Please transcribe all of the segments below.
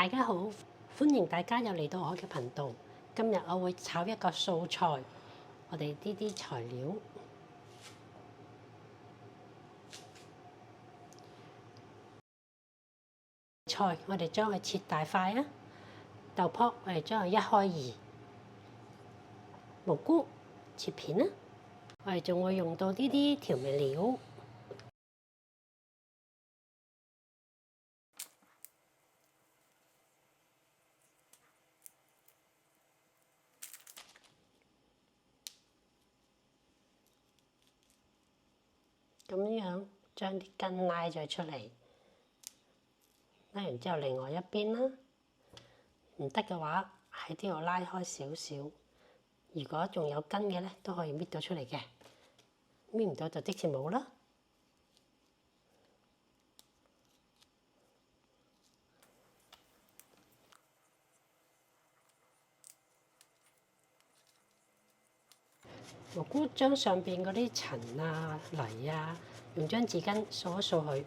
大家好，歡迎大家又嚟到我嘅頻道。今日我會炒一個素菜，我哋呢啲材料：菜我哋將佢切大塊啊，豆卜我哋將佢一開二，蘑菇切片啦，我哋仲會用到呢啲調味料。咁樣將啲筋拉咗出嚟，拉完之後另外一邊啦。唔得嘅話，喺呢度拉開少少。如果仲有筋嘅咧，都可以搣到出嚟嘅。搣唔到就即時冇啦。蘑菇將上邊嗰啲塵啊、泥啊，用張紙巾掃一掃佢。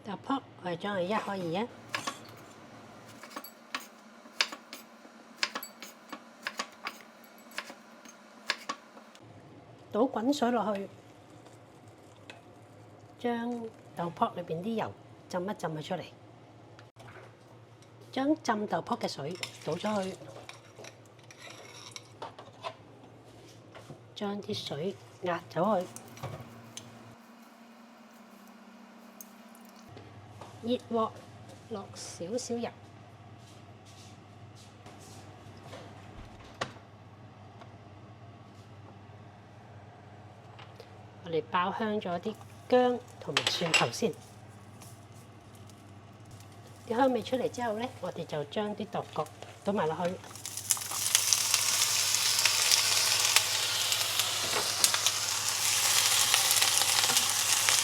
豆卜我哋將佢一開二啊。倒滾水落去，將豆卜裏邊啲油浸一浸佢出嚟，將浸豆卜嘅水倒咗去，將啲水壓走去，熱鑊落少少油。我哋爆香咗啲薑同埋蒜頭先，啲香味出嚟之後咧，我哋就將啲豆角倒埋落去，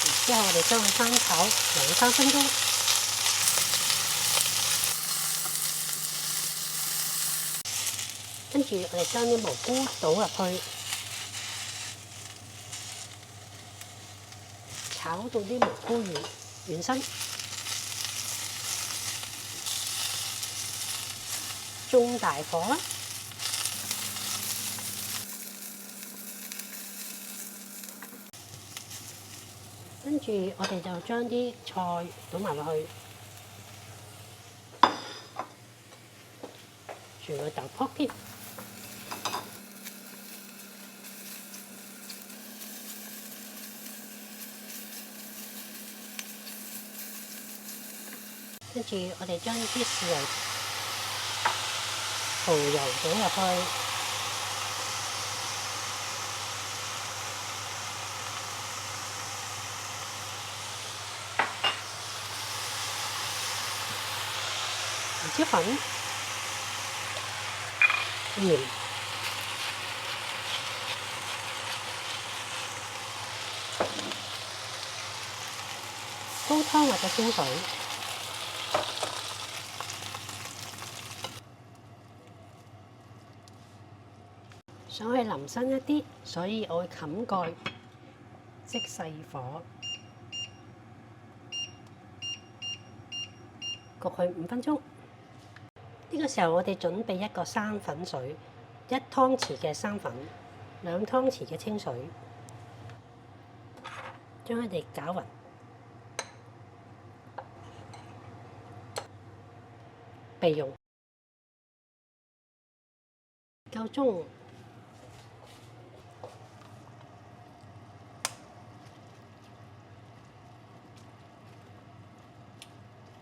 然之後我哋將佢翻炒2-3分鐘，跟住我哋將啲蘑菇倒入去。炒到啲蘑菇軟身，中大火啦。跟住我哋就將啲菜倒埋落去，仲有豆卜添。跟住我哋將啲豉油、蠔油倒入去，胡椒粉、鹽、高湯或者清水。想去淋身一啲，所以我會冚蓋，熄細火，焗佢5分鐘。呢個時候我哋準備一個生粉水，1湯匙嘅生粉，2湯匙嘅清水，將佢哋攪勻，備用。夠鐘。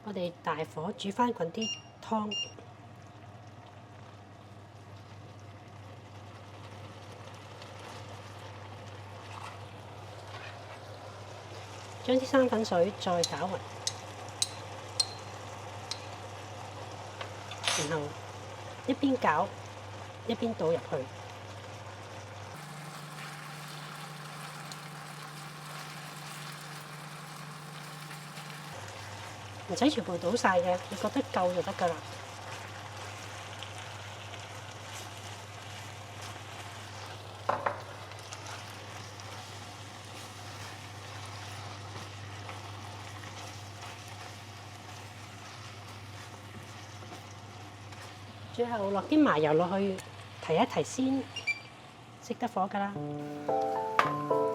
我哋大火煮翻滾啲湯，將啲生粉水再攪勻，然後一邊攪一邊倒入去。唔使全部倒晒嘅，你覺得夠就得㗎啦。最後落啲麻油落去，提一提先，熄得火㗎啦。